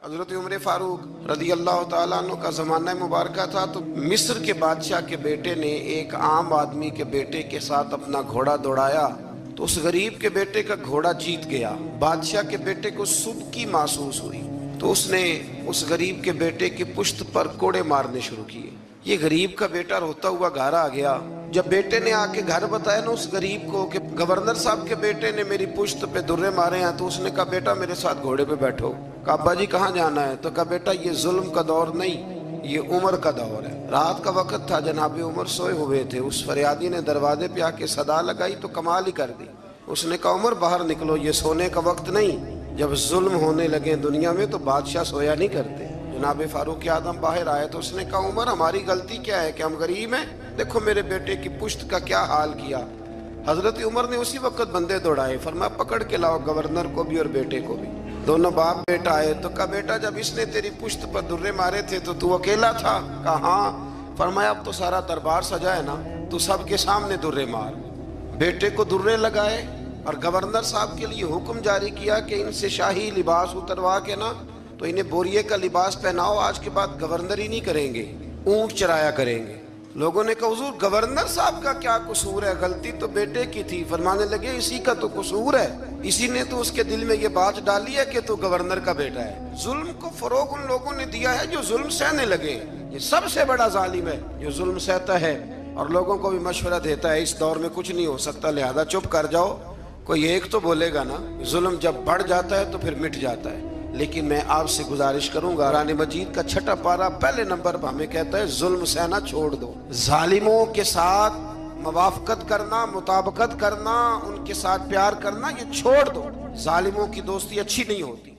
हजरत उमर फारूक रदी अल्लाह ताला अन्हु का ज़माना मुबारक था। तो मिस्र के बादशाह के बेटे ने एक आम आदमी के बेटे के साथ अपना घोड़ा दौड़ाया तो उस गरीब के बेटे का घोड़ा जीत गया। बादशाह के बेटे को सुबकी महसूस हुई तो उसने उस गरीब के बेटे की पुश्त पर कोड़े मारने शुरू किए। ये गरीब का बेटा रोता हुआ घर आ गया। जब बेटे ने आके घर बताया ना उस गरीब को कि गवर्नर साहब के बेटे ने मेरी पुश्त पे दुर्रे मारे हैं, तो उसने कहा बेटा मेरे साथ घोड़े पे बैठो। कहा अब्बा जी कहाँ जाना है? तो कहा बेटा ये जुल्म का दौर नहीं, ये उमर का दौर है। रात का वक्त था, जनाब उमर सोए हुए थे। उस फरियादी ने दरवाजे पे आके सदा लगाई तो कमाल ही कर दी। उसने कहा उमर बाहर निकलो, ये सोने का वक्त नहीं। जब जुल्म होने लगे दुनिया में तो बादशाह सोया नहीं करते। जनाब फारूक आदम बाहर आए तो उसने कहा उमर हमारी गलती क्या है कि हम गरीब हैं? देखो मेरे बेटे की पुश्त का क्या हाल किया। हजरत उमर ने उसी वक्त बंदे दौड़ाए, फरमाया पकड़ के लाओ गवर्नर को भी और बेटे को भी। दोनों बाप बेटा आए तो कहा बेटा जब इसने तेरी पुश्त पर दुर्रे मारे थे तो तू अकेला था? कहा हाँ। फरमाया अब तो सारा दरबार सजा है ना, तू सबके सामने दुर्रे मार। बेटे को दुर्रे लगाए और गवर्नर साहब के लिए हुक्म जारी किया कि इनसे शाही लिबास उतरवा के ना तो इन्हें बोरिये का लिबास पहनाओ, आज के बाद गवर्नर ही नहीं करेंगे, ऊंट चराया करेंगे। लोगों ने कहा हुजूर गवर्नर साहब का क्या कसूर है, गलती तो बेटे की थी। फरमाने लगे इसी का तो कसूर है, इसी ने तो उसके दिल में ये बात डाली है कि तू गवर्नर का बेटा है। जुल्म को फरोग उन लोगों ने दिया है जो जुल्म सहने लगे। ये सबसे बड़ा जालिम है जो जुल्म सहता है और लोगों को भी मशवरा देता है इस दौर में कुछ नहीं हो सकता, लिहाजा चुप कर जाओ। कोई एक तो बोलेगा ना, जुल्म जब बढ़ जाता है तो फिर मिट जाता है। लेकिन मैं आपसे गुजारिश करूंगा, कुरान मजीद का 6 पारा पहले नंबर पर हमें कहता है जुल्म सहना छोड़ दो। जालिमों के साथ मवाफकत करना, मुताबकत करना, उनके साथ प्यार करना ये छोड़ दो। जालिमों की दोस्ती अच्छी नहीं होती।